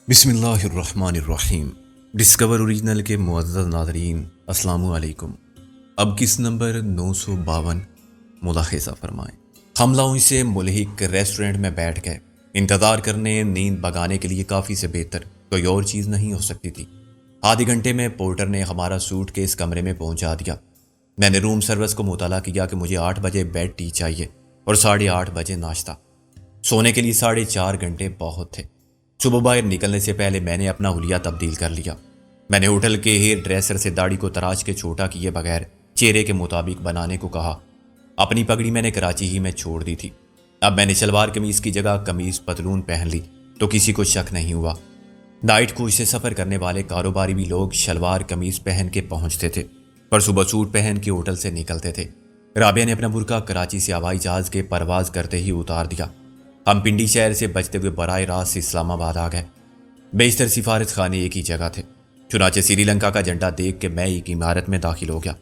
بسم اللہ الرحمن الرحیم۔ ڈسکور اوریجنل کے معزز ناظرین، السلام علیکم۔ اب کس نمبر 952 ملاحظہ فرمائیں۔ ہم لاؤنج سے ملحق ریسٹورنٹ میں بیٹھ گئے۔ انتظار کرنے، نیند بھگانے کے لیے کافی سے بہتر کوئی اور چیز نہیں ہو سکتی تھی۔ آدھے گھنٹے میں پورٹر نے ہمارا سوٹ کیس کمرے میں پہنچا دیا۔ میں نے روم سروس کو مطالعہ کیا کہ مجھے 8 بجے بیڈ ٹی چاہیے اور 8:30 بجے ناشتہ۔ سونے کے لیے 4.5 گھنٹے بہت تھے۔ صبح باہر نکلنے سے پہلے میں نے اپنا حلیہ تبدیل کر لیا۔ میں نے ہوٹل کے ہیئر ڈریسر سے داڑھی کو تراش کے چھوٹا کیے بغیر چہرے کے مطابق بنانے کو کہا۔ اپنی پگڑی میں نے کراچی ہی میں چھوڑ دی تھی۔ اب میں نے شلوار قمیض کی جگہ قمیض پتلون پہن لی تو کسی کو شک نہیں ہوا۔ نائٹ کوچ سے سفر کرنے والے کاروباری بھی لوگ شلوار قمیض پہن کے پہنچتے تھے، پر صبح سوٹ پہن کے ہوٹل سے نکلتے تھے۔ رابعہ نے اپنا برقع کراچی سے ہوائی جہاز کے پرواز کرتے ہی اتار دیا۔ ہم پنڈی شہر سے بچتے ہوئے براہ راست اسلام آباد آ گئے۔ بیشتر سفارت خانے ایک ہی جگہ تھے، چنانچہ سری لنکا کا جھنڈا دیکھ کے میں ایک عمارت میں داخل ہو گیا۔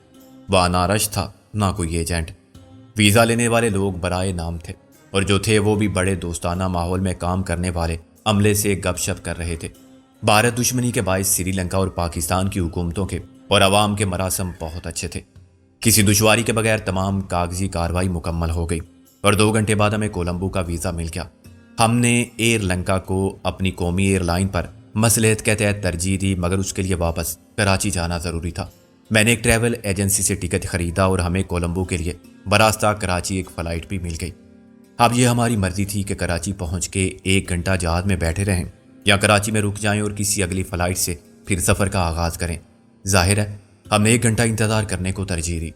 وہاں نہ رش تھا نہ کوئی ایجنٹ۔ ویزا لینے والے لوگ برائے نام تھے، اور جو تھے وہ بھی بڑے دوستانہ ماحول میں کام کرنے والے عملے سے گپ شپ کر رہے تھے۔ بھارت دشمنی کے باعث سری لنکا اور پاکستان کی حکومتوں کے اور عوام کے مراسم بہت اچھے تھے۔ کسی دشواری کے بغیر تمام کاغذی کارروائی مکمل ہو گئی اور 2 گھنٹے بعد ہمیں کولمبو کا ویزا مل گیا۔ ہم نے ایئر لنکا کو اپنی قومی ایئر لائن پر مصلحت کے تحت ترجیح دی، مگر اس کے لیے واپس کراچی جانا ضروری تھا۔ میں نے ایک ٹریول ایجنسی سے ٹکٹ خریدا اور ہمیں کولمبو کے لیے براستہ کراچی ایک فلائٹ بھی مل گئی۔ اب یہ ہماری مرضی تھی کہ کراچی پہنچ کے 1 گھنٹہ جہاز میں بیٹھے رہیں یا کراچی میں رک جائیں اور کسی اگلی فلائٹ سے پھر سفر کا آغاز کریں۔ ظاہر ہے ہم نے 1 گھنٹہ انتظار کرنے کو ترجیح دی۔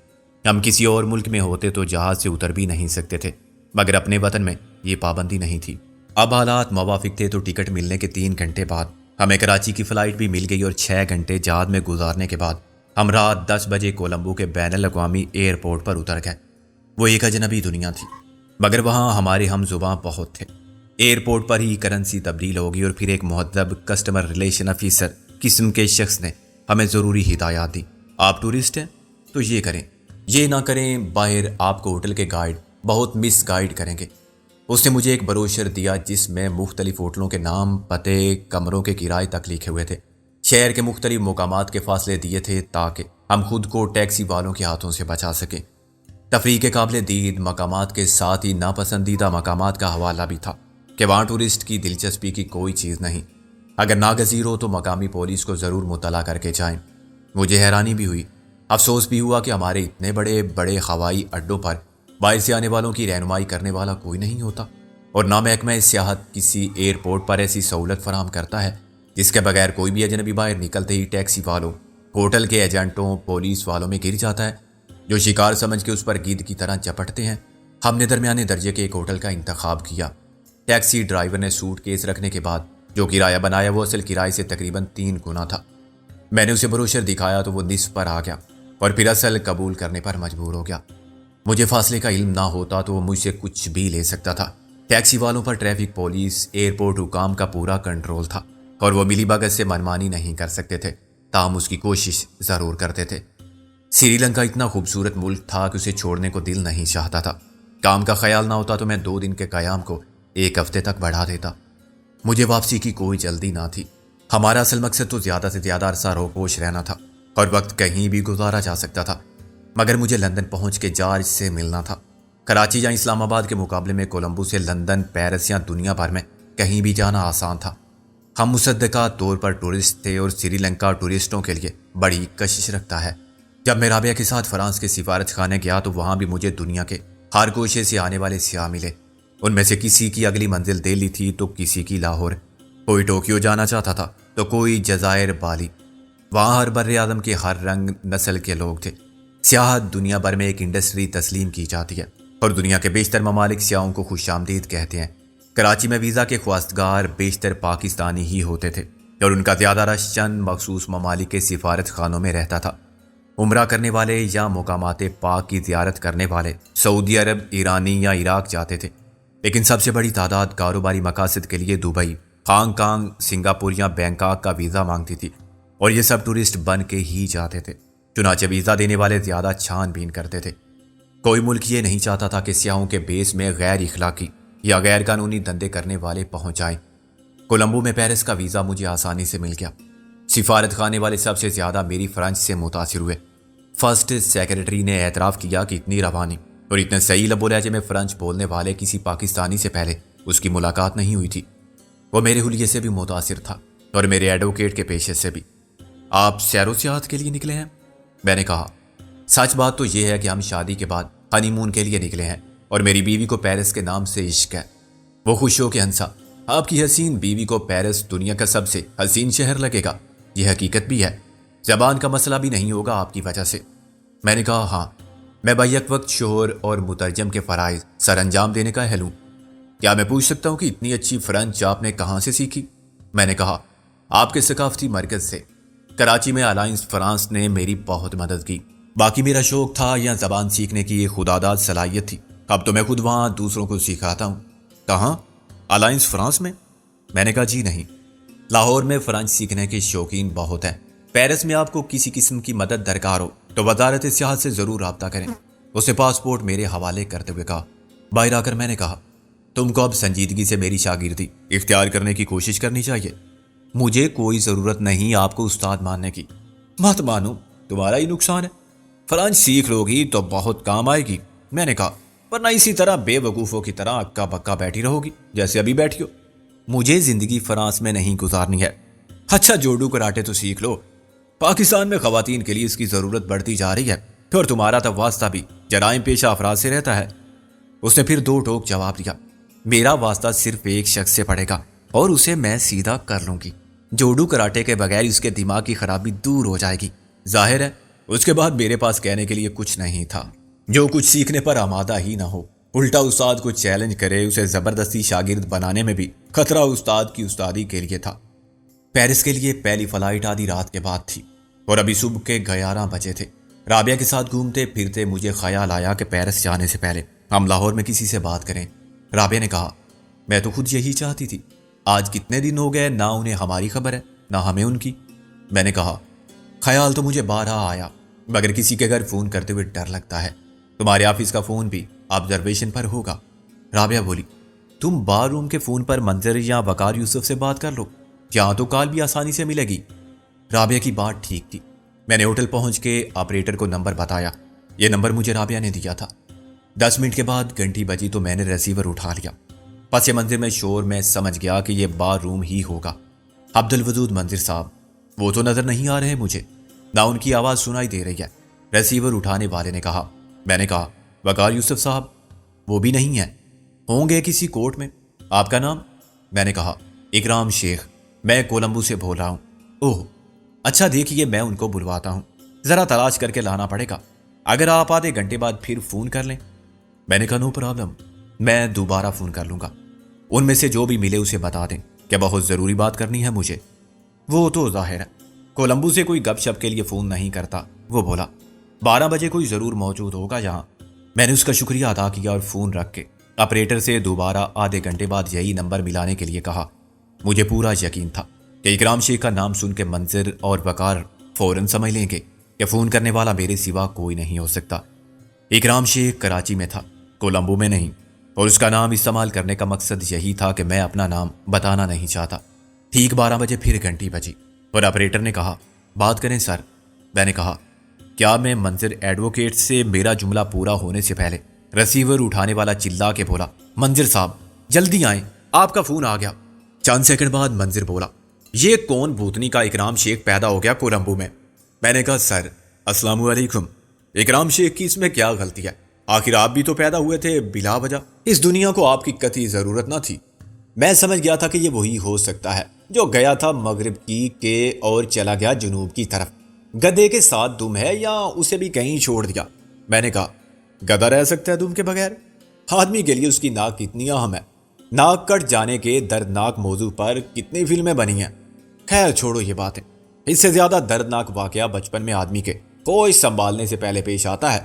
ہم کسی اور ملک میں ہوتے تو جہاز سے اتر بھی نہیں سکتے تھے، مگر اپنے وطن میں یہ پابندی نہیں تھی۔ اب حالات موافق تھے تو ٹکٹ ملنے کے 3 گھنٹے بعد ہمیں کراچی کی فلائٹ بھی مل گئی اور 6 گھنٹے جہاز میں گزارنے کے بعد ہم رات 10 بجے کولمبو کے بین الاقوامی ایئرپورٹ پر اتر گئے۔ وہ ایک اجنبی دنیا تھی، مگر وہاں ہمارے ہم زباں بہت تھے۔ ایئرپورٹ پر ہی کرنسی تبدیل ہوگی اور پھر ایک مہذب کسٹمر ریلیشن آفیسر قسم کے شخص نے ہمیں ضروری ہدایات دی۔ آپ ٹورسٹ ہیں تو یہ کریں، یہ نہ کریں، باہر آپ کو ہوٹل کے گائیڈ بہت مس گائیڈ کریں گے۔ اس نے مجھے ایک بروشر دیا جس میں مختلف ہوٹلوں کے نام، پتے، کمروں کے کرائے تک لکھے ہوئے تھے۔ شہر کے مختلف مقامات کے فاصلے دیے تھے تاکہ ہم خود کو ٹیکسی والوں کے ہاتھوں سے بچا سکیں۔ تفریح کے قابل دید مقامات کے ساتھ ہی ناپسندیدہ مقامات کا حوالہ بھی تھا کہ وہاں ٹورسٹ کی دلچسپی کی کوئی چیز نہیں۔ اگر ناگزیر ہو تو مقامی پولیس کو ضرور مطلع کر کے جائیں۔ مجھے حیرانی بھی ہوئی، افسوس بھی ہوا کہ ہمارے اتنے بڑے بڑے ہوائی اڈوں پر باہر سے آنے والوں کی رہنمائی کرنے والا کوئی نہیں ہوتا، اور نہ محکمہ سیاحت کسی ایئرپورٹ پر ایسی سہولت فراہم کرتا ہے جس کے بغیر کوئی بھی اجنبی باہر نکلتے ہی ٹیکسی والوں، ہوٹل کے ایجنٹوں، پولیس والوں میں گر جاتا ہے، جو شکار سمجھ کے اس پر گیدھ کی طرح چپٹتے ہیں۔ ہم نے درمیانے درجے کے ایک ہوٹل کا انتخاب کیا۔ ٹیکسی ڈرائیور نے سوٹ کیس رکھنے کے بعد جو کرایہ بنایا وہ اصل کرائے سے تقریباً 3 گنا تھا۔ میں نے اسے بروشر دکھایا تو وہ نصف پر آ گیا اور پھر اصل قبول کرنے پر مجبور ہو گیا۔ مجھے فاصلے کا علم نہ ہوتا تو وہ مجھ سے کچھ بھی لے سکتا تھا۔ ٹیکسی والوں پر ٹریفک پولیس، ایئرپورٹ حکام کا پورا کنٹرول تھا اور وہ ملی بھگت سے منمانی نہیں کر سکتے تھے، تاہم اس کی کوشش ضرور کرتے تھے۔ سری لنکا اتنا خوبصورت ملک تھا کہ اسے چھوڑنے کو دل نہیں چاہتا تھا۔ کام کا خیال نہ ہوتا تو میں 2 دن کے قیام کو 1 ہفتے تک بڑھا دیتا۔ مجھے واپسی کی کوئی جلدی نہ تھی۔ ہمارا اصل مقصد تو زیادہ سے زیادہ عرصہ روپوش رہنا تھا اور وقت کہیں بھی گزارا جا سکتا تھا، مگر مجھے لندن پہنچ کے جارج سے ملنا تھا۔ کراچی یا اسلام آباد کے مقابلے میں کولمبو سے لندن، پیرس یا دنیا بھر میں کہیں بھی جانا آسان تھا۔ ہم مصدقہ طور پر ٹورسٹ تھے اور سری لنکا ٹورسٹوں کے لیے بڑی کشش رکھتا ہے۔ جب میں رابعہ کے ساتھ فرانس کے سفارت خانے گیا تو وہاں بھی مجھے دنیا کے ہر گوشے سے آنے والے سیاح ملے۔ ان میں سے کسی کی اگلی منزل دہلی تھی تو کسی کی لاہور، کوئی ٹوکیو جانا چاہتا تھا تو کوئی جزائر بالی۔ وہاں ہر بر اعظم کے ہر رنگ نسل کے لوگ تھے۔ سیاحت دنیا بھر میں ایک انڈسٹری تسلیم کی جاتی ہے اور دنیا کے بیشتر ممالک سیاحوں کو خوش آمدید کہتے ہیں۔ کراچی میں ویزا کے خواستگار بیشتر پاکستانی ہی ہوتے تھے اور ان کا زیادہ رش چند مخصوص ممالک کے سفارت خانوں میں رہتا تھا۔ عمرہ کرنے والے یا مقامات پاک کی زیارت کرنے والے سعودی عرب، ایرانی یا عراق جاتے تھے، لیکن سب سے بڑی تعداد کاروباری مقاصد کے لیے دبئی، ہانگ کانگ، سنگاپور یا بینکاک کا ویزا مانگتی تھی، اور یہ سب ٹورسٹ بن کے ہی جاتے تھے۔ چنانچہ ویزا دینے والے زیادہ چھان بین کرتے تھے۔ کوئی ملک یہ نہیں چاہتا تھا کہ سیاحوں کے بیس میں غیر اخلاقی یا غیر قانونی دھندے کرنے والے پہنچ جائیں۔ کولمبو میں پیرس کا ویزا مجھے آسانی سے مل گیا۔ سفارت خانے والے سب سے زیادہ میری فرانس سے متاثر ہوئے۔ فرسٹ سیکرٹری نے اعتراف کیا کہ اتنی روانی اور اتنے صحیح لب و لہجے میں فرانس بولنے والے کسی پاکستانی سے پہلے اس کی ملاقات نہیں ہوئی تھی۔ وہ میرے حلیے سے بھی متاثر تھا اور میرے ایڈوکیٹ کے پیشے سے بھی۔ آپ سیر و سیاحت کے لیے نکلے ہیں؟ میں نے کہا سچ بات تو یہ ہے کہ ہم شادی کے بعد ہنی مون کے لیے نکلے ہیں اور میری بیوی کو پیرس کے نام سے عشق ہے۔ وہ خوش ہو کے ہنسا۔ آپ کی حسین بیوی کو پیرس دنیا کا سب سے حسین شہر لگے گا، یہ حقیقت بھی ہے۔ زبان کا مسئلہ بھی نہیں ہوگا آپ کی وجہ سے۔ میں نے کہا ہاں، میں بیک وقت شوہر اور مترجم کے فرائض سر انجام دینے کا اہل ہوں۔ کیا میں پوچھ سکتا ہوں کہ اتنی اچھی فرانس آپ نے کہاں سے سیکھی؟ میں نے کہا آپ کے ثقافتی مرکز سے۔ کراچی میں الائنس فرانس نے میری بہت مدد کی۔ باقی میرا شوق تھا یا زبان سیکھنے کی ایک خداداد صلاحیت تھی۔ اب تو میں خود وہاں دوسروں کو سکھاتا ہوں۔ کہاں؟ الائنس فرانس میں؟ میں نے کہا جی نہیں، لاہور میں فرانس سیکھنے کے شوقین بہت ہیں۔ پیرس میں آپ کو کسی قسم کی مدد درکار ہو تو وزارت سیاحت سے ضرور رابطہ کریں۔ اس نے پاسپورٹ میرے حوالے کرتے ہوئے کہا۔ باہر آ کر میں نے کہا تم کو اب سنجیدگی سے میری شاگردی اختیار کرنے کی کوشش کرنی چاہیے۔ مجھے کوئی ضرورت نہیں آپ کو استاد ماننے کی۔ مت مانو، تمہارا ہی نقصان ہے۔ فرانس سیکھ لو گی تو بہت کام آئے گی۔ میں نے کہا ورنہ اسی طرح بے وقوفوں کی طرح اکا بکا بیٹھی رہو گی جیسے ابھی بیٹھی ہو۔ مجھے زندگی فرانس میں نہیں گزارنی ہے۔ اچھا جوڈو کراٹے تو سیکھ لو، پاکستان میں خواتین کے لیے اس کی ضرورت بڑھتی جا رہی ہے اور تمہارا تو واسطہ بھی جرائم پیشہ افراد سے رہتا ہے۔ اس نے پھر دو ٹوک جواب دیا، میرا واسطہ صرف ایک شخص سے پڑے گا اور اسے میں سیدھا کر لوں گی۔ جوڈو کراٹے کے بغیر اس کے دماغ کی خرابی دور ہو جائے گی۔ ظاہر ہے اس کے بعد میرے پاس کہنے کے لیے کچھ نہیں تھا۔ جو کچھ سیکھنے پر آمادہ ہی نہ ہو، الٹا استاد کو چیلنج کرے، اسے زبردستی شاگرد بنانے میں بھی خطرہ استاد کی استادی کے لیے تھا۔ پیرس کے لیے پہلی فلائٹ آدھی رات کے بعد تھی اور ابھی صبح کے 11 بجے تھے۔ رابعہ کے ساتھ گھومتے پھرتے مجھے خیال آیا کہ پیرس جانے سے پہلے ہم لاہور میں کسی سے بات کریں۔ رابعہ نے کہا میں تو خود یہی چاہتی تھی، آج کتنے دن ہو گئے نہ انہیں ہماری خبر ہے نہ ہمیں ان کی۔ میں نے کہا خیال تو مجھے بارہا آیا، مگر کسی کے گھر فون کرتے ہوئے ڈر لگتا ہے۔ تمہارے آفس کا فون بھی آبزرویشن پر ہوگا۔ رابعہ بولی تم بار روم کے فون پر منظر یا وقار یوسف سے بات کر لو، یہاں تو کال بھی آسانی سے ملے گی۔ رابعہ کی بات ٹھیک تھی۔ میں نے ہوٹل پہنچ کے آپریٹر کو نمبر بتایا۔ یہ نمبر مجھے رابعہ نے دیا تھا۔ 10 منٹ کے بعد گھنٹی بجی تو میں نے ریسیور اٹھا لیا۔ پس منظر میں شور میں سمجھ گیا کہ یہ بار روم ہی ہوگا۔ عبدالوجود منظر صاحب وہ تو نظر نہیں آ رہے مجھے، نہ ان کی آواز سنائی دے رہی ہے۔ ریسیور اٹھانے والے نے کہا۔ میں نے کہا وقار یوسف صاحب وہ بھی نہیں ہیں، ہوں گے کسی کورٹ میں۔ آپ کا نام؟ میں نے کہا اکرام شیخ، میں کولمبو سے بول رہا ہوں۔ اوہ اچھا، دیکھیے میں ان کو بلواتا ہوں، ذرا تلاش کر کے لانا پڑے گا، اگر آپ آدھے گھنٹے بعد پھر فون کر لیں۔ میں نے کہا نو پرابلم، میں دوبارہ فون کر لوں گا، ان میں سے جو بھی ملے اسے بتا دیں کہ بہت ضروری بات کرنی ہے مجھے۔ وہ تو ظاہر ہے کولمبو سے کوئی گپ شپ کے لیے فون نہیں کرتا۔ وہ بولا 12 بجے کوئی ضرور موجود ہوگا یہاں۔ میں نے اس کا شکریہ ادا کیا اور فون رکھ کے آپریٹر سے دوبارہ آدھے گھنٹے بعد یہی نمبر ملانے کے لیے کہا۔ مجھے پورا یقین تھا کہ اکرام شیخ کا نام سن کے منظر اور وقار فوراً سمجھ لیں گے کہ فون کرنے والا میرے سوا کوئی نہیں ہو سکتا۔ اکرام شیخ کراچی میں تھا، کولمبو میں نہیں، اور اس کا نام استعمال کرنے کا مقصد یہی تھا کہ میں اپنا نام بتانا نہیں چاہتا۔ ٹھیک 12 بجے پھر گھنٹی بجی اور آپریٹر نے کہا بات کریں سر۔ میں نے کہا کیا میں منظر ایڈوکیٹ سے؟ میرا جملہ پورا ہونے سے پہلے ریسیور اٹھانے والا چلا کے بولا منظر صاحب جلدی آئیں، آپ کا فون آ گیا۔ چند سیکنڈ بعد منظر بولا یہ کون بھوتنی کا اکرام شیخ پیدا ہو گیا کولمبو میں؟ میں نے کہا سر السلام علیکم، اکرام شیخ کی اس میں کیا غلطی ہے؟ آخر آپ بھی تو پیدا ہوئے تھے بلا وجہ، اس دنیا کو آپ کی قطعی ضرورت نہ تھی۔ میں سمجھ گیا تھا کہ یہ وہی ہو سکتا ہے جو گیا تھا مغرب کی کے اور چلا گیا جنوب کی طرف۔ گدھے کے ساتھ دم ہے یا اسے بھی کہیں چھوڑ دیا؟ میں نے کہا گدھا رہ سکتا ہے دم کے بغیر؟ آدمی کے لیے اس کی ناک کتنی اہم ہے۔ ناک کٹ جانے کے دردناک موضوع پر کتنی فلمیں بنی ہیں۔ خیر چھوڑو یہ باتیں، اس سے زیادہ دردناک واقعہ بچپن میں آدمی کے کوئی سنبھالنے سے پہلے پیش آتا ہے،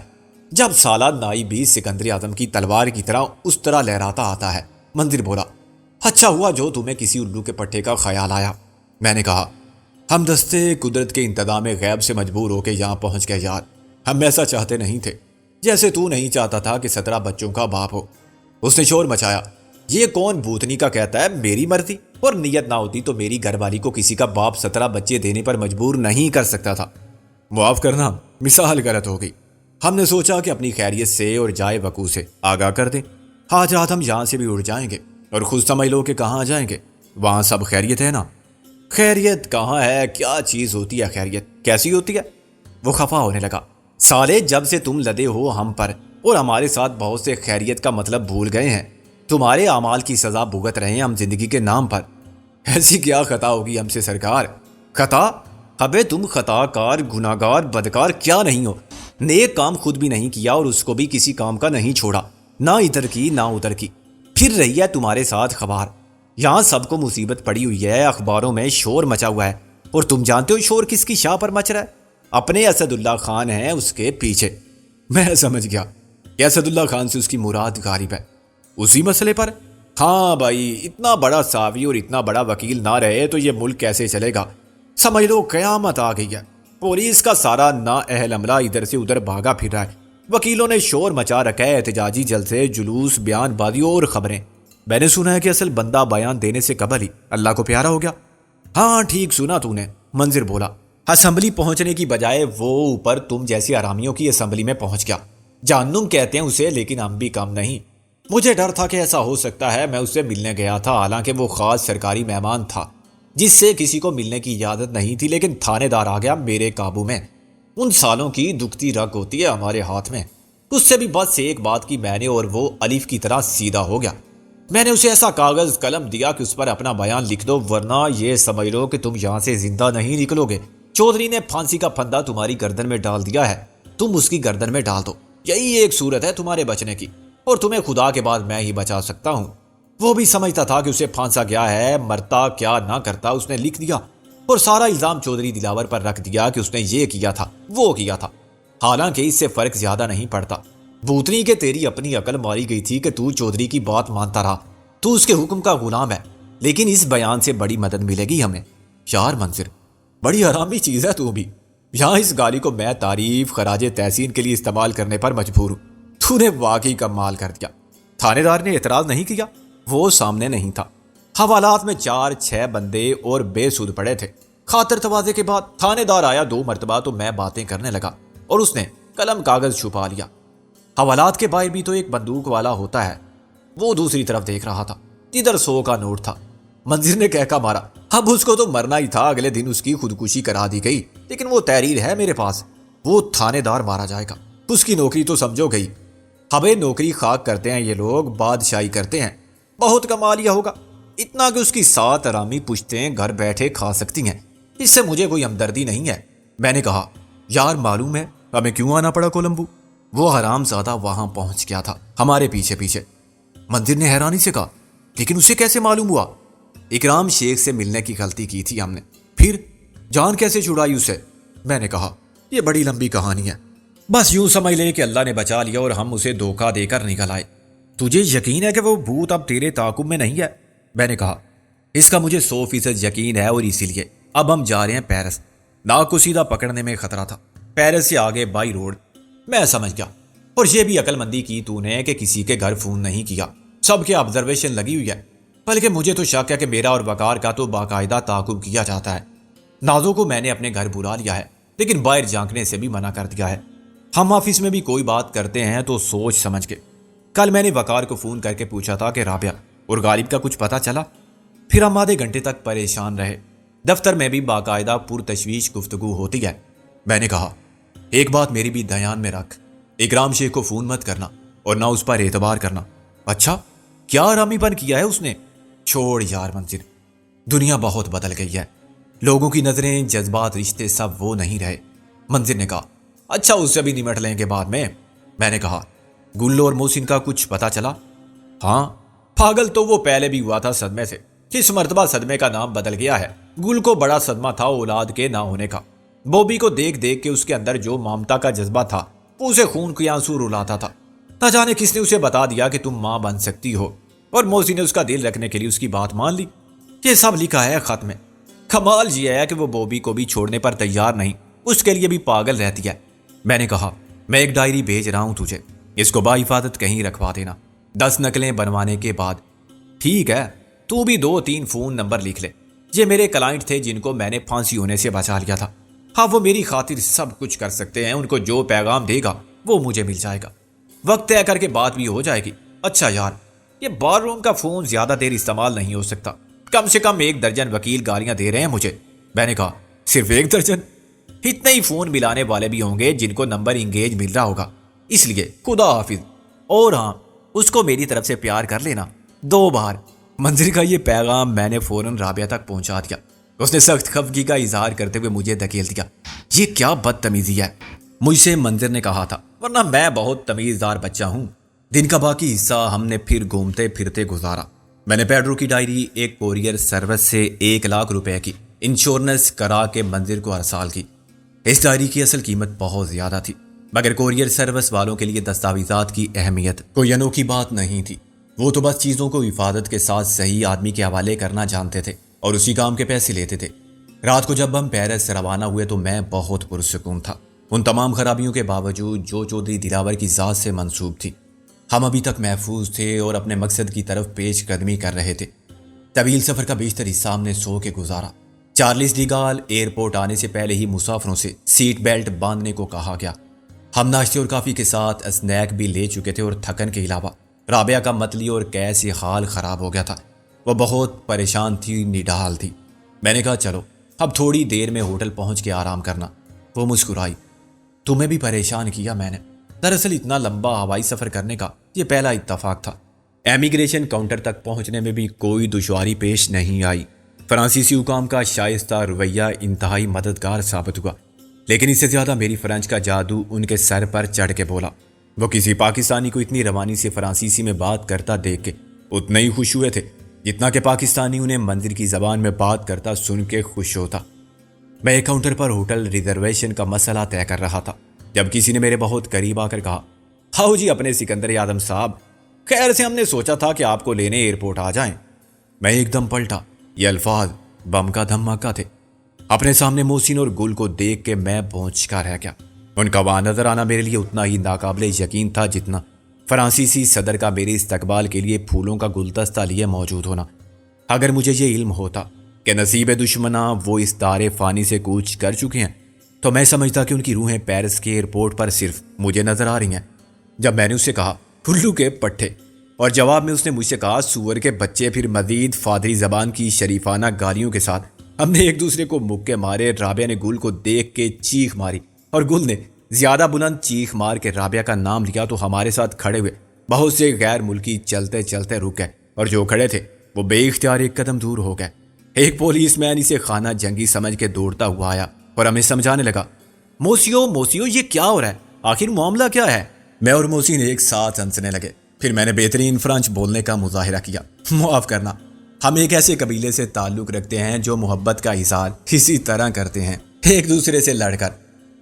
جب سالہ نائی بھی سکندر اعظم کی تلوار کی طرح اس طرح لہراتا آتا ہے۔ منظر بولا اچھا ہوا جو تمہیں کسی الو کے پٹھے کا خیال آیا۔ میں نے کہا ہم دستے قدرت کے انتظام غیب سے مجبور ہو کے یہاں پہنچ گئے یار، ہم ایسا چاہتے نہیں تھے، جیسے تو نہیں چاہتا تھا کہ 17 بچوں کا باپ ہو۔ اس نے شور مچایا یہ کون بھوتنی کا کہتا ہے میری مرضی؟ اور نیت نہ ہوتی تو میری گھر والی کو کسی کا باپ 17 بچے دینے پر مجبور نہیں کر سکتا تھا۔ معاف کرنا، مثال غلط ہو گئی۔ ہم نے سوچا کہ اپنی خیریت سے اور جائے وقوع سے آگاہ کر دیں۔ آج رات ہم یہاں سے بھی اڑ جائیں گے اور خود سمجھ لو کہ کہاں جائیں گے، وہاں سب خیریت ہے نا؟ خیریت کہاں ہے؟ کیا چیز ہوتی ہے خیریت؟ کیسی ہوتی ہے؟ وہ خفا ہونے لگا۔ سالے، جب سے تم لدے ہو ہم پر اور ہمارے ساتھ بہت سے خیریت کا مطلب بھول گئے ہیں۔ تمہارے اعمال کی سزا بھگت رہے ہیں ہم زندگی کے نام پر۔ ایسی کیا خطا ہوگی ہم سے سرکار؟ خطا؟ ابے تم خطا کار، گناہگار، بدکار کیا نہیں ہو؟ نیک کام خود بھی نہیں کیا اور اس کو بھی کسی کام کا نہیں چھوڑا، نہ ادھر کی نہ ادھر کی۔ پھر رہی ہے تمہارے ساتھ خبر۔ یہاں سب کو مصیبت پڑی ہوئی ہے، اخباروں میں شور مچا ہوا ہے، اور تم جانتے ہو شور کس کی شاہ پر مچ رہا ہے؟ اپنے اسد اللہ خان ہیں اس کے پیچھے۔ میں سمجھ گیا کہ اسد اللہ خان سے اس کی مراد غالب ہے۔ اسی مسئلے پر؟ ہاں بھائی، اتنا بڑا ساوی اور اتنا بڑا وکیل نہ رہے تو یہ ملک کیسے چلے گا؟ سمجھ لو قیامت آ گئی ہے۔ پولیس کا سارا نا اہل عملہ ادھر سے ادھر بھاگا پھر رہا ہے، وکیلوں نے شور مچا رکھا ہے، احتجاجی جلسے، جلوس، بیان بازیوں اور خبریں۔ میں نے سنا ہے کہ اصل بندہ بیان دینے سے قبل ہی اللہ کو پیارا ہو گیا۔ ہاں ٹھیک سنا تو نے، منظر بولا۔ اسمبلی پہنچنے کی بجائے وہ اوپر تم جیسی آرامیوں کی اسمبلی میں پہنچ گیا۔ جہنم کہتے ہیں اسے، لیکن ہم بھی کم نہیں۔ مجھے ڈر تھا کہ ایسا ہو سکتا ہے، میں اس سے ملنے گیا تھا، حالانکہ وہ خاص سرکاری مہمان تھا جس سے کسی کو ملنے کی اجازت نہیں تھی، لیکن تھانے دار آ گیا میرے قابو میں۔ ان سالوں کی دکھتی رگ ہوتی ہے ہمارے ہاتھ میں۔ اس سے بھی بس ایک بات کی میں نے، اور وہ الف کی طرح سیدھا ہو گیا۔ میں نے اسے ایسا کاغذ قلم دیا کہ اس پر اپنا بیان لکھ دو، ورنہ یہ سمجھ لو کہ تم یہاں سے زندہ نہیں نکلو گے۔ چودھری نے پھانسی کا پھندا تمہاری گردن میں ڈال دیا ہے، تم اس کی گردن میں ڈال دو، یہی ایک صورت ہے تمہارے بچنے کی، اور تمہیں خدا کے بعد میں ہی بچا سکتا ہوں۔ وہ بھی سمجھتا تھا کہ اسے پھانسا گیا ہے، مرتا کیا نہ کرتا اس نے لکھ دیا، اور سارا الزام چودھری دلاور پر رکھ دیا کہ اس نے یہ کیا تھا، وہ کیا تھا۔ حالانکہ اس سے فرق زیادہ نہیں پڑتا۔ بوتنی کہ تیری اپنی عقل ماری گئی تھی کہ تو چودھری کی بات مانتا رہا، تو اس کے حکم کا غلام ہے، لیکن اس بیان سے بڑی مدد ملے گی ہمیں۔ یار منظر، بڑی آرامی چیز ہے تو بھی۔ یہاں اس گالی کو میں تعریف، خراج تحسین کے لیے استعمال کرنے پر مجبور ہوں۔ تو نے واقعی کمال کر دیا۔ تھانے دار نے اعتراض نہیں کیا؟ وہ سامنے نہیں تھا۔ حوالات میں 4-6 بندے اور بے سود پڑے تھے۔ خاطر تواضع کے بعد تھانے دار آیا 2 مرتبہ تو میں باتیں کرنے لگا، اور اس نے قلم کاغذ چھپا لیا۔ حوالات کے باہر بھی تو ایک بندوق والا ہوتا ہے۔ وہ دوسری طرف دیکھ رہا تھا جدھر 100 کا نوٹ تھا۔ منظر نے کہہ کا مارا، اب اس کو تو مرنا ہی تھا، اگلے دن اس کی خودکشی کرا دی گئی، لیکن وہ تحریر ہے میرے پاس، وہ تھانے دار مارا جائے گا، اس کی نوکری تو سمجھو گئی۔ ہمیں نوکری خاک کرتے ہیں یہ لوگ، بادشاہی کرتے ہیں۔ بہت کمالیا ہوگا، اتنا کہ اس کی 7 آرامی پشتیں گھر بیٹھے کھا سکتی ہیں، اس سے مجھے کوئی ہمدردی نہیں ہے۔ میں نے کہا، یار معلوم ہے ہمیں کیوں آنا پڑا کولمبو؟ وہ حرام زادہ وہاں پہنچ گیا تھا ہمارے پیچھے پیچھے۔ منظر نے حیرانی سے کہا، لیکن اسے کیسے معلوم ہوا؟ اکرام شیخ سے ملنے کی غلطی کی تھی ہم نے، پھر جان کیسے چھڑائی اسے؟ میں نے کہا، یہ بڑی لمبی کہانی ہے، بس یوں سمجھ لے کہ اللہ نے بچا لیا اور ہم اسے دھوکہ دے کر نکل آئے۔ تجھے یقین ہے کہ وہ بھوت اب تیرے تعاقب میں نہیں ہے؟ میں نے کہا، اس کا مجھے 100% یقین ہے، اور اسی لیے اب ہم جا رہے ہیں پیرس۔ ناک کو سیدھا پکڑنے میں خطرہ تھا، پیرس سے آگے بائی روڈ۔ میں سمجھ گیا، اور یہ بھی عقل مندی کی تو نے کہ کسی کے گھر فون نہیں کیا، سب کے آبزرویشن لگی ہوئی ہے، بلکہ مجھے تو شک ہے کہ میرا اور وقار کا تو باقاعدہ تعاقب کیا جاتا ہے۔ نازو کو میں نے اپنے گھر بلا لیا ہے، لیکن باہر جھانکنے سے بھی منع کر دیا ہے۔ ہم آفس میں بھی کوئی بات کرتے ہیں تو سوچ سمجھ کے۔ کل میں نے وقار کو فون کر کے پوچھا تھا کہ رابعہ اور غالب کا کچھ پتہ چلا؟ پھر ہم آدھے گھنٹے تک پریشان رہے۔ دفتر میں بھی باقاعدہ پرتشویش گفتگو ہوتی ہے۔ میں نے کہا، ایک بات میری بھی دھیان میں رکھ، اکرام شیخ کو فون مت کرنا اور نہ اس پر اعتبار کرنا۔ اچھا، کیا آرامی پن کیا ہے اس نے؟ چھوڑ یار منظر، دنیا بہت بدل گئی ہے، لوگوں کی نظریں، جذبات، رشتے سب وہ نہیں رہے۔ منظر نے کہا، اچھا اس سے بھی نمٹ لیں گے بعد میں۔ میں نے کہا، گلو اور محسن کا کچھ پتہ چلا؟ ہاں، پاگل تو وہ پہلے بھی ہوا تھا صدمے سے، اس مرتبہ صدمے کا نام بدل گیا ہے۔ گل کو بڑا صدمہ تھا اولاد کے نہ ہونے کا۔ بوبی کو دیکھ دیکھ کے اس کے اندر جو ممتا کا جذبہ تھا وہ اسے خون کے آنسو رلاتا تھا۔ نہ جانے کس نے اسے بتا دیا کہ تم ماں بن سکتی ہو، اور موسی نے اس کا دل رکھنے کے لیے اس کی بات مان لی۔ یہ سب لکھا ہے خط میں۔ کمال یہ ہے کہ وہ بوبی کو بھی چھوڑنے پر تیار نہیں، اس کے لیے بھی پاگل رہتی ہے۔ میں نے کہا، میں ایک ڈائری بھیج رہا ہوں تجھے، اس کو باحفاظت کہیں رکھوا دینا، 10 نقلیں بنوانے کے بعد۔ ٹھیک ہے، تو بھی 2-3 فون نمبر لکھ لے، یہ میرے کلائنٹ تھے جن کو میں نے پھانسی ہونے سے بچا لیا تھا۔ ہاں وہ میری خاطر سب کچھ کر سکتے ہیں، ان کو جو پیغام دے گا وہ مجھے مل جائے گا، وقت طے کر کے بات بھی ہو جائے گی۔ اچھا یار، یہ بار روم کا فون زیادہ دیر استعمال نہیں ہو سکتا، کم سے کم 1 درجن وکیل گالیاں دے رہے ہیں مجھے۔ میں نے کہا صرف 1 درجن؟ اتنے ہی فون ملانے والے بھی ہوں گے جن کو نمبر انگیج مل رہا ہوگا، اس لیے خدا حافظ، اور ہاں اس کو میری طرف سے پیار کر لینا 2 بار۔ منظر کا یہ پیغام میں نے فوراً رابعہ تک پہنچا دیا۔ اس نے سخت خفگی کا اظہار کرتے ہوئے مجھے دھکیل دیا۔ یہ کیا بدتمیزی ہے، مجھ سے منظر نے کہا تھا، ورنہ میں بہت تمیزدار بچہ ہوں۔ دن کا باقی حصہ ہم نے پھر گھومتے پھرتے گزارا۔ میں نے پیڈرو کی ڈائری ایک کوریئر سروس سے 1 لاکھ روپے کی انشورنس کرا کے منظر کو ارسال کی۔ اس ڈائری کی اصل قیمت بہت زیادہ تھی، مگر کوریئر سروس والوں کے لیے دستاویزات کی اہمیت کوئی انوکھی بات نہیں تھی۔ وہ تو بس چیزوں کو حفاظت کے ساتھ صحیح آدمی کے حوالے کرنا جانتے تھے اور اسی کام کے پیسے لیتے تھے۔ رات کو جب ہم پیرس سے روانہ ہوئے تو میں بہت پرسکون تھا، ان تمام خرابیوں کے باوجود جو چودھری دلاور کی ذات سے منسوب تھی۔ ہم ابھی تک محفوظ تھے اور اپنے مقصد کی طرف پیش قدمی کر رہے تھے۔ طویل سفر کا بیشتر حصہ ہم نے سو کے گزارا۔ چارلس ڈی گال ایئرپورٹ آنے سے پہلے ہی مسافروں سے سیٹ بیلٹ باندھنے کو کہا گیا۔ ہم ناشتے اور کافی کے ساتھ اسنیک بھی لے چکے تھے اور تھکن کے علاوہ رابعہ کا متلی اور کیسے حال خراب ہو گیا تھا، وہ بہت پریشان تھی، نڈال تھی۔ میں نے کہا چلو اب تھوڑی دیر میں ہوٹل پہنچ کے آرام کرنا۔ وہ مسکرائی۔ تمہیں بھی پریشان کیا میں نے؟ دراصل اتنا لمبا ہوائی سفر کرنے کا یہ پہلا اتفاق تھا۔ امیگریشن کاؤنٹر تک پہنچنے میں بھی کوئی دشواری پیش نہیں آئی۔ فرانسیسی حکام کا شائستہ رویہ انتہائی مددگار ثابت ہوا، لیکن اس سے زیادہ میری فرانس کا جادو ان کے سر پر چڑھ کے بولا۔ وہ کسی پاکستانی کو اتنی روانی سے فرانسیسی میں بات کرتا دیکھ کے اتنے ہی خوش ہوئے تھے جتنا کہ پاکستانی انہیں منظر کی زبان میں بات کرتا سن کے خوش ہوتا۔ میں ایک کاؤنٹر پر ہوٹل ریزرویشن کا مسئلہ طے کر رہا تھا جب کسی نے میرے بہت قریب آ کر کہا، ہاؤ جی اپنے سکندر اعظم صاحب، خیر سے ہم نے سوچا تھا کہ آپ کو لینے ایئرپورٹ آ جائیں۔ میں ایک دم پلٹا، یہ الفاظ بم کا دھماکہ تھے۔ اپنے سامنے محسن اور گل کو دیکھ کے میں پہنچ کا رہ گیا۔ ان کا وہاں نظر آنا میرے لیے اتنا ہی ناقابل یقین تھا جتنا فرانسیسی صدر کا میرے استقبال کے لیے پھولوں کا گلدستہ لیے موجود ہونا۔ اگر مجھے یہ علم ہوتا کہ نصیب دشمنا وہ اس دار فانی سے کوچ کر چکے ہیں تو میں سمجھتا کہ ان کی روحیں پیرس کے ایئرپورٹ پر صرف مجھے نظر آ رہی ہیں۔ جب میں نے اس سے کہا الو کے پٹھے، اور جواب میں اس نے مجھ سے کہا سور کے بچے، پھر مزید فادری زبان کی شریفانہ گالیوں کے ساتھ ہم نے ایک دوسرے کو مکے مارے۔ رابعہ نے گل کو دیکھ کے چیخ ماری اور گل نے زیادہ بلند چیخ مار کے رابعہ کا نام لیا تو ہمارے ساتھ کھڑے ہوئے بہت سے غیر ملکی چلتے چلتے رک گئے اور جو کھڑے تھے وہ بے اختیار ایک قدم دور ہو گئے۔ ایک پولیس مین اسے خانہ جنگی سمجھ کے دوڑتا ہوا آیا اور ہمیں سمجھانے لگا، موسیو یہ کیا ہو رہا ہے، آخر معاملہ کیا ہے؟ میں اور محسن ایک ساتھ ہنسنے لگے۔ پھر میں نے بہترین فرانچ بولنے کا مظاہرہ کیا۔ معاف کرنا، ہم ایک ایسے قبیلے سے تعلق رکھتے ہیں جو محبت کا اظہار اسی طرح کرتے ہیں، ایک دوسرے سے لڑ کر،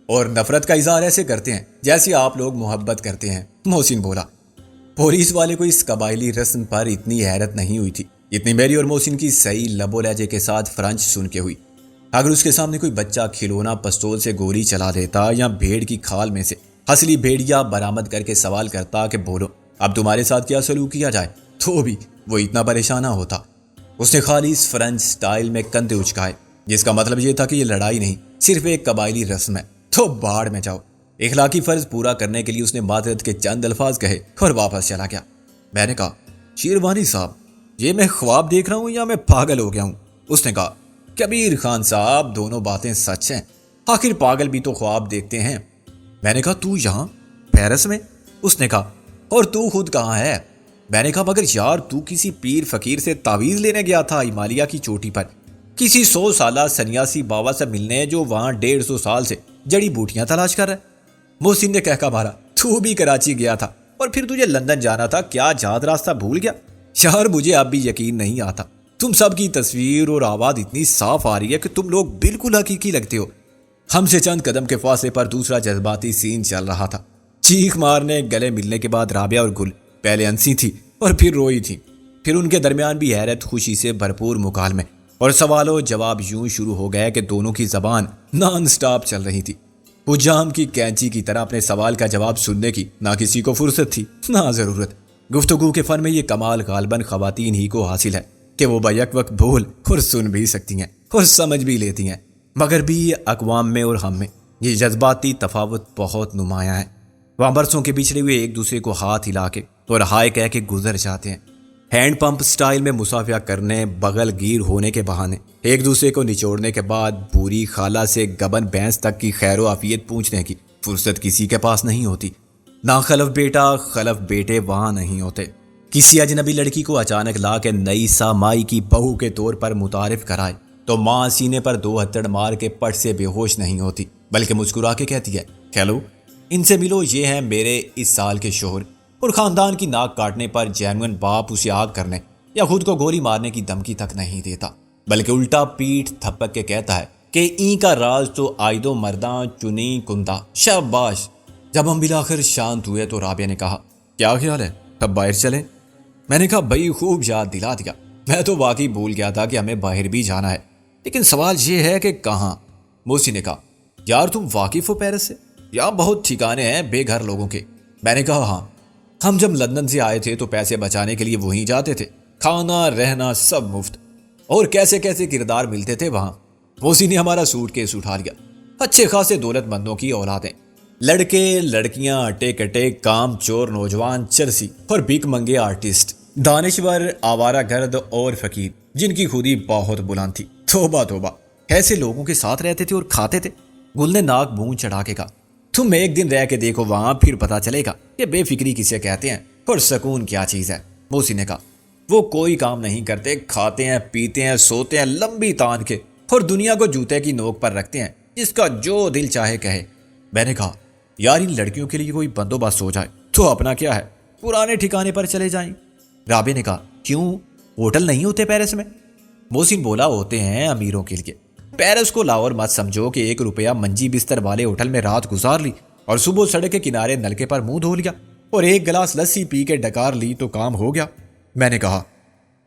اور نفرت کا اظہار ایسے کرتے ہیں جیسے آپ لوگ محبت کرتے ہیں، محسن بولا۔ پولیس والے کو اس قبائلی رسم پر اتنی حیرت نہیں ہوئی تھی جتنی میری اور محسن کی صحیح لب و لہجے کے ساتھ فرانچ سن کے ہوئی۔ اگر اس کے سامنے کوئی بچہ کھلونا پستول سے گولی چلا دیتا یا بھیڑ کی کھال میں سے اصلی بھیڑیا برآمد کر کے سوال کرتا کہ بولو اب تمہارے ساتھ کیا سلوک کیا جائے، تو بھی وہ اتنا پریشان نہ ہوتا۔ اس نے خالص فرنچ سٹائل میں کندھے اچکائے، جس کا مطلب یہ تھا کہ یہ لڑائی نہیں، صرف ایک قبائلی رسم ہے، تو باڑ میں جاؤ۔ اخلاقی فرض پورا کرنے کے لیے اس نے معذرت کے چند الفاظ کہے اور واپس چلا گیا۔ میں نے کہا، شیروانی صاحب، یہ میں خواب دیکھ رہا ہوں یا میں پاگل ہو گیا ہوں؟ اس نے کہا، کبیر خان صاحب، دونوں باتیں سچ ہیں، آخر پاگل بھی تو خواب دیکھتے ہیں۔ میں نے کہا، تو یہاں پیرس میں؟ اس نے کہا، اور تو خود کہاں ہے؟ میں نے کہا، مگر یار تو کسی پیر فقیر سے تعویذ لینے گیا تھا ہمالیہ کی چوٹی پر، کسی 100 سالہ سنیاسی بابا سے ملنے جو وہاں 150 سال سے جڑی بوٹیاں تلاش کر رہا ہے۔ محسن نے کہہ مارا، تو بھی کراچی گیا تھا اور پھر تجھے لندن جانا تھا، کیا جہاد راستہ بھول گیا؟ یار مجھے اب بھی یقین نہیں آتا، تم سب کی تصویر اور آواز اتنی صاف آ رہی ہے کہ تم لوگ بالکل حقیقی لگتے ہو۔ ہم سے چند قدم کے فاصلے پر دوسرا جذباتی سین چل رہا تھا۔ چیخ مارنے گلے ملنے کے بعد رابعہ اور گل پہلے ہنسی تھی اور پھر روئی تھی، پھر ان کے درمیان بھی حیرت خوشی سے بھرپور مکالمے اور سوال و جواب یوں شروع ہو گئے کہ دونوں کی زبان نان سٹاپ چل رہی تھی۔ حجام کی کینچی کی طرح اپنے سوال کا جواب سننے کی نہ کسی کو فرصت تھی نہ ضرورت۔ گفتگو کے فن میں یہ کمال غالباً خواتین ہی کو حاصل ہے کہ وہ بیک وقت بول اور سن بھی سکتی ہیں اور سمجھ بھی لیتی ہیں، مگر بھی اقوام میں اور ہم میں یہ جذباتی تفاوت بہت نمایاں ہے۔ وہاں برسوں کے بچھڑے ہوئے ایک دوسرے کو ہاتھ ہلا کے اور ہائے کہہ کے گزر جاتے ہیں، ہینڈ پمپ سٹائل میں مصافحہ کرنے، بغل گیر ہونے کے بہانے ایک دوسرے کو نچوڑنے کے بعد بوری خالہ سے گبن بھینس تک کی خیر و عافیت پوچھنے کی فرصت کسی کے پاس نہیں ہوتی۔ نہ خلف بیٹا خلف بیٹے وہاں نہیں ہوتے۔ کسی اجنبی لڑکی کو اچانک لا کے نئی سامائی کی بہو کے طور پر متعارف کرائے تو ماں سینے پر 2 ہتھڑ مار کے پٹ سے بے ہوش نہیں ہوتی، بلکہ مسکرا کے کہتی ہے، ہیلو، ان سے ملو، یہ ہیں میرے اس سال کے شوہر۔ اور خاندان کی ناک کاٹنے پر جینوئن باپ اسے آگ کرنے یا خود کو گولی مارنے کی دھمکی تک نہیں دیتا، بلکہ الٹا پیٹھ تھپک کے کہتا ہے کہ این کا راز تو آئیدو مرداں چنی کندا، شاباش۔ جب ہم بالآخر شانت ہوئے تو رابعہ نے کہا، کیا خیال ہے، تب باہر چلیں؟ میں نے کہا، بھائی خوب یاد دلا دیا، میں تو واقعی بھول گیا تھا کہ ہمیں باہر بھی جانا ہے، لیکن سوال یہ ہے کہ کہاں؟ موسی نے کہا، یار تم واقف ہو پیرس سے؟ یہاں بہت ٹھکانے ہیں بے گھر لوگوں کے۔ میں نے کہا، ہاں، ہم جب لندن سے آئے تھے تو پیسے بچانے کے لیے وہیں جاتے تھے، کھانا رہنا سب مفت، اور کیسے کیسے کردار ملتے تھے وہاں۔ موسی نے ہمارا سوٹ کیس اٹھا لیا، اچھے خاصے دولت مندوں کی اولادیں، لڑکے لڑکیاں اٹے کٹے کام چور نوجوان چرسی اور بھیک منگے آرٹسٹ، دانشور آوارہ گرد اور فقیر جن کی خودی بہت بلند تھی۔ توبہ توبہ، ایسے لوگوں کے ساتھ رہتے تھے اور کھاتے تھے۔ گل نے ناک منہ چڑھا کے کہا، تم ایک دن رہ کے دیکھو وہاں، پھر پتا چلے گا کہ بے فکری کسے کہتے ہیں اور سکون کیا چیز ہے۔ موسی نے کہا، وہ کوئی کام نہیں کرتے، کھاتے ہیں پیتے ہیں سوتے ہیں لمبی تان کے، اور دنیا کو جوتے کی نوک پر رکھتے ہیں، جس کا جو دل چاہے کہے۔ میں نے کہا، یار ان لڑکیوں کے لیے کوئی بندوبست ہو جائے تو اپنا کیا ہے، پرانے ٹھکانے پر چلے جائیں۔ رابعہ نے کہا، کیوں، ہوٹل نہیں ہوتے پیرس میں؟ محسن بولا، ہوتے ہیں امیروں کے لیے۔ پیرس کو لاہور مت سمجھو کہ 1 روپیہ منجی بستر والے ہوٹل میں رات گزار لی اور صبح سڑک کے کنارے نلکے پر منہ دھو لیا اور 1 گلاس لسی پی کے ڈکار لی تو کام ہو گیا۔ میں نے کہا،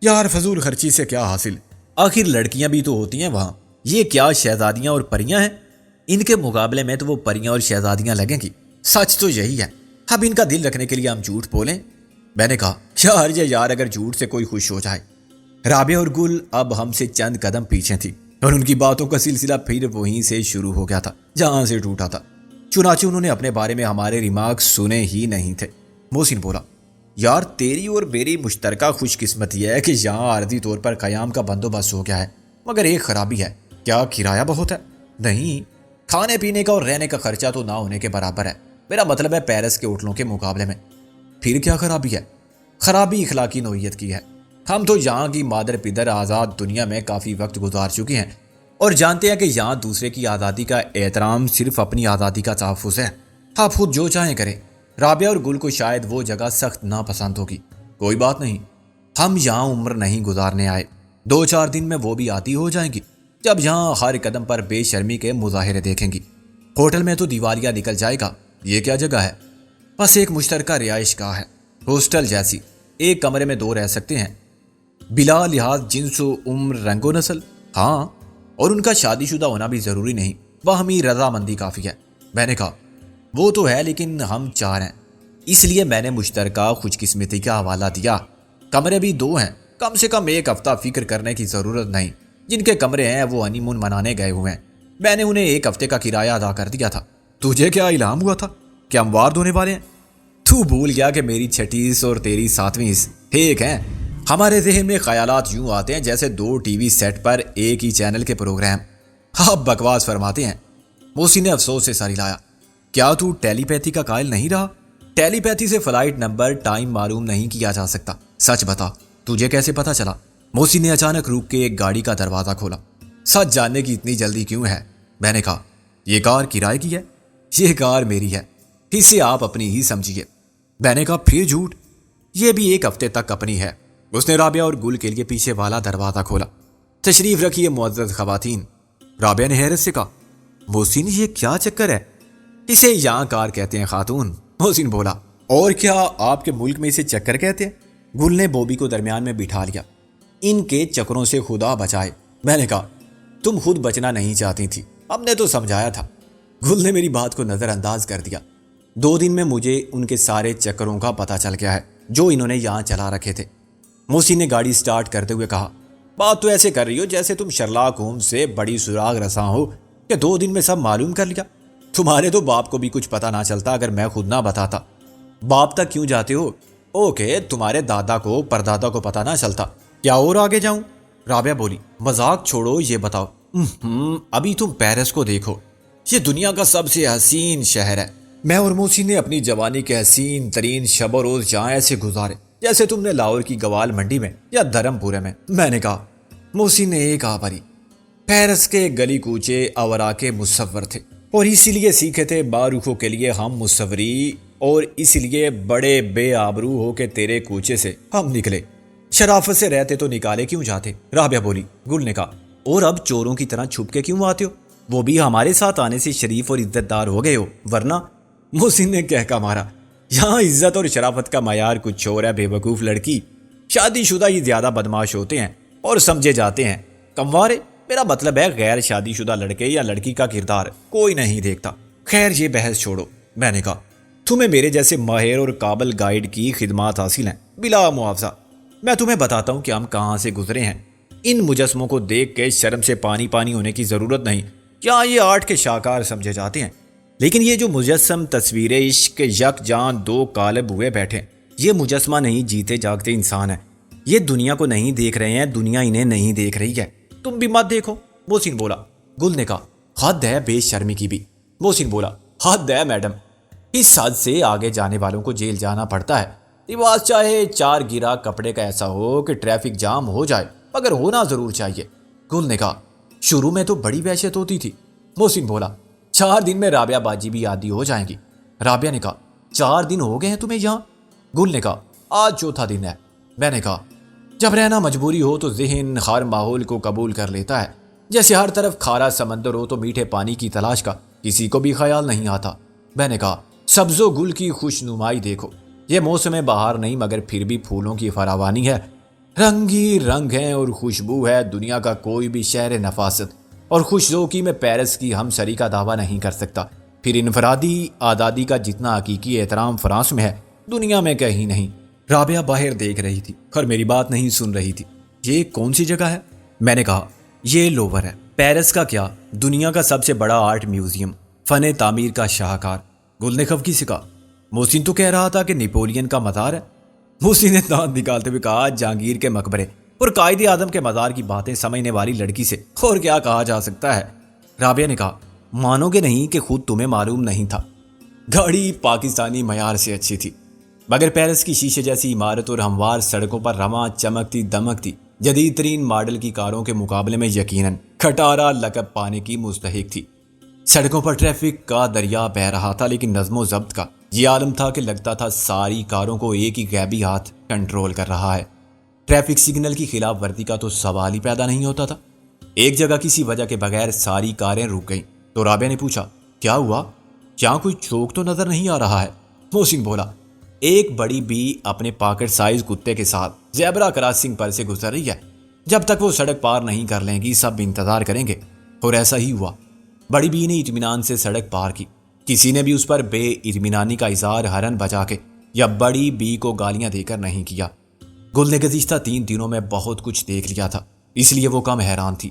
یار فضول خرچی سے کیا حاصل، آخر لڑکیاں بھی تو ہوتی ہیں وہاں، یہ کیا شہزادیاں اور پریاں ہیں؟ ان کے مقابلے میں تو وہ پریاں اور شہزادیاں لگیں گی۔ سچ تو یہی ہے، اب ان کا دل رکھنے کے لیے ہم جھوٹ بولیں؟ میں نے کہا، کیا حرج ہے یار اگر جھوٹ سے کوئی خوش ہو جائے۔ رابعہ اور گل اب ہم سے چند قدم پیچھے تھی اور ان کی باتوں کا سلسلہ پھر وہیں سے شروع ہو گیا تھا جہاں سے ٹوٹا تھا۔ چنانچہ انہوں نے اپنے بارے میں ہمارے ریمارکس سنے ہی نہیں تھے۔ محسن بولا، یار تیری اور میری مشترکہ خوش قسمتی ہے کہ یہاں عارضی طور پر قیام کا بندوبست ہو گیا ہے، مگر ایک خرابی ہے۔ کیا کرایہ بہت ہے؟ نہیں، کھانے پینے کا اور رہنے کا خرچہ تو نہ ہونے کے برابر ہے، میرا مطلب ہے پیرس کے ہوٹلوں کے مقابلے میں۔ پھر کیا خرابی ہے؟ خرابی اخلاقی نوعیت کی ہے۔ ہم تو یہاں کی مادر پدر آزاد دنیا میں کافی وقت گزار چکے ہیں اور جانتے ہیں کہ یہاں دوسرے کی آزادی کا احترام صرف اپنی آزادی کا تحفظ ہے۔ آپ خود جو چاہیں کریں۔ رابعہ اور گل کو شاید وہ جگہ سخت ناپسند ہوگی، کوئی بات نہیں، ہم یہاں عمر نہیں گزارنے آئے، 2-4 دن میں وہ بھی عادی ہو جائیں گی جب یہاں ہر قدم پر بے شرمی کے مظاہرے دیکھیں گی۔ ہوٹل میں تو دیوالیہ نکل جائے گا۔ یہ کیا جگہ ہے؟ بس ایک مشترکہ رہائش گاہ ہے، ہاسٹل جیسی، ایک کمرے میں 2 رہ سکتے ہیں، بلا لحاظ جنس و عمر رنگ و نسل۔ ہاں، اور ان کا شادی شدہ ہونا بھی ضروری نہیں، باہمی رضامندی کافی ہے۔ میں نے کہا، وہ تو ہے لیکن ہم 4 ہیں، اس لیے میں نے مشترکہ خوش قسمتی کا حوالہ دیا۔ کمرے بھی 2 ہیں، کم سے کم 1 ہفتہ فکر کرنے کی ضرورت نہیں۔ جن کے کمرے ہیں وہ ہنی مون منانے گئے ہوئے ہیں، میں نے انہیں 1 ہفتے کا کرایہ ادا کر دیا تھا۔ تجھے کیا الہام ہوا تھا کہ ہم وار دھونے والے ہیں؟ تو بھول گیا کہ میری 6 حص اور تیری 7ویں حص ایک ہیں۔ ہمارے ذہن میں خیالات یوں آتے ہیں جیسے 2 ٹی وی سیٹ پر ایک ہی چینل کے پروگرام۔ آپ بکواس فرماتے ہیں۔ موسی نے افسوس سے سر ہلایا۔ کیا تو ٹیلی پیتھی کا قائل نہیں رہا؟ ٹیلی پیتھی سے فلائٹ نمبر ٹائم معلوم نہیں کیا جا سکتا۔ سچ بتا، تجھے کیسے پتا چلا؟ موسی نے اچانک روک کے ایک گاڑی کا دروازہ کھولا۔ سچ جاننے کی اتنی جلدی کیوں ہے؟ میں نے کہا، یہ کار کرائے کی ہے؟ یہ کار میری ہے، اسے آپ اپنی ہی سمجھیے۔ میں نے کہا، پھر جھوٹ؟ یہ بھی 1 ہفتے تک اپنی ہے۔ اس نے رابعہ اور گل کے لیے پیچھے والا دروازہ کھولا۔ تشریف رکھیے معزز خواتین۔ رابعہ نے حیرت سے کہا، محسن یہ کیا چکر ہے؟ اسے یہاں کار کہتے ہیں خاتون، محسن بولا۔ اور کیا آپ کے ملک میں اسے چکر کہتے ہیں؟ گل نے بوبی کو درمیان میں بٹھا لیا۔ ان کے چکروں سے خدا بچائے۔ میں نے کہا، تم خود بچنا نہیں چاہتی تھی، ہم نے تو سمجھایا تھا۔ گل نے میری بات کو نظر انداز کر دیا۔ 2 دن میں مجھے ان کے سارے چکروں کا پتہ چل گیا ہے جو انہوں نے یہاں چلا رکھے تھے۔ موسی نے گاڑی سٹارٹ کرتے ہوئے کہا، بات تو ایسے کر رہی ہو جیسے تم شرلاک ہومز سے بڑی سراغ رساں ہو کہ 2 دن میں سب معلوم کر لیا۔ تمہارے تو باپ کو بھی کچھ پتہ نہ چلتا اگر میں خود نہ بتاتا۔ باپ تک کیوں جاتے ہو؟ اوکے، تمہارے دادا کو پردادا کو پتہ نہ چلتا، کیا اور آگے جاؤں؟ رابعہ بولی، مذاق چھوڑو، یہ بتاؤ۔ ابھی تم پیرس کو دیکھو، یہ دنیا کا سب سے حسین شہر ہے۔ میں اور محسن نے اپنی جوانی کے حسین ترین شب و روز جہاں ایسے گزارے جیسے تم نے لاہور کی گوال منڈی میں یا دھرم پورے میں۔ میں نے کہا۔ محسن نے ایک آ بھری۔ پیرس کے گلی کوچے اورا کے مصور تھے اور اسی لیے سیکھے تھے باروخوں کے لیے ہم مصوری، اور اس لیے بڑے بے آبرو ہو کے تیرے کوچے سے ہم نکلے۔ شرافت سے رہتے تو نکالے کیوں جاتے؟ رابعہ بولی۔ گل نے کہا، اور اب چوروں کی طرح چھپ کے کیوں آتے ہو؟ وہ بھی ہمارے ساتھ آنے سے شریف اور عزت دار ہو گئے ہو، ورنہ؟ محسن نے کہہ مارا، یہاں عزت اور شرافت کا معیار کچھ اور ہے بے وقوف لڑکی۔ شادی شدہ ہی زیادہ بدماش ہوتے ہیں اور سمجھے جاتے ہیں۔ کموارے، میرا مطلب ہے غیر شادی شدہ لڑکے یا لڑکی کا کردار کوئی نہیں دیکھتا۔ خیر، یہ بحث چھوڑو۔ میں نے کہا، تمہیں میرے جیسے ماہر اور قابل گائیڈ کی خدمات حاصل ہیں بلا معاوضہ۔ میں تمہیں بتاتا ہوں کہ ہم کہاں سے گزرے ہیں۔ ان مجسموں کو دیکھ کے شرم سے پانی پانی ہونے کی ضرورت نہیں، کیا یہ آرٹ کے شاہکار سمجھے جاتے ہیں؟ لیکن یہ جو مجسم تصویر عشق کے یک جان 2 قالب ہوئے بیٹھے، یہ مجسمہ نہیں، جیتے جاگتے انسان ہیں۔ یہ دنیا کو نہیں دیکھ رہے ہیں، دنیا انہیں نہیں دیکھ رہی ہے۔ تم بھی مت دیکھو، محسن بولا۔ گل نے کہا، حد ہے بے شرمی کی بھی۔ محسن بولا، حد ہے میڈم، اس حد سے آگے جانے والوں کو جیل جانا پڑتا ہے۔ رواج چاہے 4 گرا کپڑے کا ایسا ہو کہ ٹریفک جام ہو جائے، مگر ہونا ضرور چاہیے۔ گل نے کہا، شروع میں تو بڑی وحشت ہوتی تھی۔ محسن بولا، 4 دن میں رابعہ باجی بھی عادی ہو جائیں گی۔ رابعہ نے کہا، 4 دن ہو گئے ہیں تمہیں یہاں؟ گل نے کہا، آج چوتھا دن ہے۔ میں نے کہا، جب رہنا مجبوری ہو تو ذہن ہر ماحول کو قبول کر لیتا ہے۔ جیسے ہر طرف کھارا سمندر ہو تو میٹھے پانی کی تلاش کا کسی کو بھی خیال نہیں آتا۔ میں نے کہا، سبز و گل کی خوش نمائی دیکھو، یہ موسم بہار نہیں مگر پھر بھی پھولوں کی فراوانی ہے، رنگ ہی رنگ ہیں اور خوشبو ہے۔ دنیا کا کوئی بھی شہر نفاست اور خوش ذوقی میں پیرس کی ہم سری کا دعویٰ نہیں کر سکتا۔ پھر انفرادی آزادی کا جتنا حقیقی احترام فرانس میں ہے، دنیا میں کہیں نہیں۔ رابعہ باہر دیکھ رہی تھی اور میری بات نہیں سن رہی تھی۔ یہ کون سی جگہ ہے؟ میں نے کہا، یہ لوور ہے۔ پیرس کا کیا، دنیا کا سب سے بڑا آرٹ میوزیم، فن تعمیر کا شاہکار۔ گل نے خفگی سے کہا، محسن تو کہہ رہا تھا کہ نیپولین کا مزار ہے۔ محسن نے دانت نکالتے ہوئے کہا، جہانگیر کے مقبرے اور قائد اعظم کے مزار کی باتیں سمجھنے والی لڑکی سے اور کیا کہا جا سکتا ہے؟ رابعہ نے کہا، مانو گے نہیں کہ خود تمہیں معلوم نہیں تھا۔ گاڑی پاکستانی معیار سے اچھی تھی مگر پیرس کی شیشے جیسی عمارت اور ہموار سڑکوں پر رواں چمکتی دمکتی جدید ترین ماڈل کی کاروں کے مقابلے میں یقیناً کھٹارا لقب پانے کی مستحق تھی۔ سڑکوں پر ٹریفک کا دریا بہہ رہا تھا، لیکن نظم و ضبط کا یہ عالم تھا کہ لگتا تھا ساری کاروں کو ایک ہی غیبی ہاتھ کنٹرول کر رہا ہے۔ ٹریفک سگنل کی خلاف ورزی کا تو سوال ہی پیدا نہیں ہوتا تھا۔ ایک جگہ کسی وجہ کے بغیر ساری کاریں رک گئیں تو رابعہ نے پوچھا، کیا ہوا؟ کیا کوئی چوک تو نظر نہیں آ رہا ہے؟ محسن بولا، ایک بڑی بی اپنے پاکٹ سائز کتے کے ساتھ زیبرا کراسنگ پر سے گزر رہی ہے۔ جب تک وہ سڑک پار نہیں کر لیں گی سب انتظار کریں گے، اور ایسا ہی ہوا۔ بڑی بی نے اطمینان سے سڑک پار کی، کسی نے بھی اس پر بے اطمینانی کا اظہار ہارن بجا کے یا بڑی بی کو گالیاں دے کر نہیں کیا۔ گل نے گزشتہ 3 دنوں میں بہت کچھ دیکھ لیا تھا، اس لیے وہ کم حیران تھی۔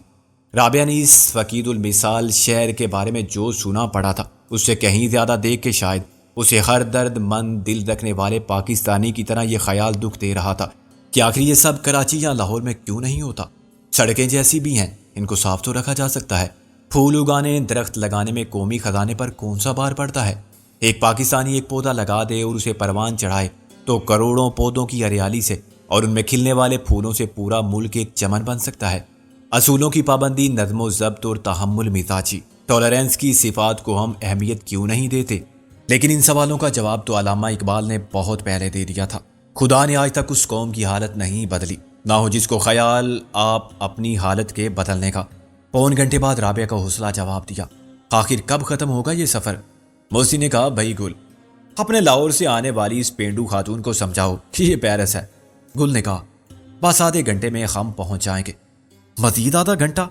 رابعہ نے اس فقید المثال شہر کے بارے میں جو سنا پڑا تھا اس سے کہیں زیادہ دیکھ کے شاید اسے ہر درد مند دل رکھنے والے پاکستانی کی طرح یہ خیال دکھ دے رہا تھا کہ آخر یہ سب کراچی یا لاہور میں کیوں نہیں ہوتا؟ سڑکیں جیسی بھی ہیں، ان کو صاف تو رکھا جا سکتا ہے۔ پھول اگانے، درخت لگانے میں قومی خزانے پر کون سا بار پڑتا ہے؟ ایک پاکستانی ایک پودا لگا دے اور اسے پروان چڑھائے تو کروڑوں پودوں کی ہریالی سے اور ان میں کھلنے والے پھولوں سے پورا ملک ایک چمن بن سکتا ہے۔ اصولوں کی پابندی، نظم و ضبط اور تحمل مزاجی، ٹالرنس کی صفات کو ہم اہمیت کیوں نہیں دیتے؟ لیکن ان سوالوں کا جواب تو علامہ اقبال نے بہت پہلے دے دیا تھا۔ خدا نے آج تک اس قوم کی حالت نہیں بدلی، نہ ہو جس کو خیال آپ اپنی حالت کے بدلنے کا۔ پون گھنٹے بعد رابعہ کا حوصلہ جواب دیا، آخر کب ختم ہوگا یہ سفر؟ محسن نے کہا، بھائی گل، اپنے لاہور سے آنے والی اس پینڈو خاتون کو سمجھاؤ کہ یہ پیرس ہے۔ گل نے کہا، بس آدھے گھنٹے میں ہم پہنچ جائیں گے۔ مزید آدھا گھنٹہ؟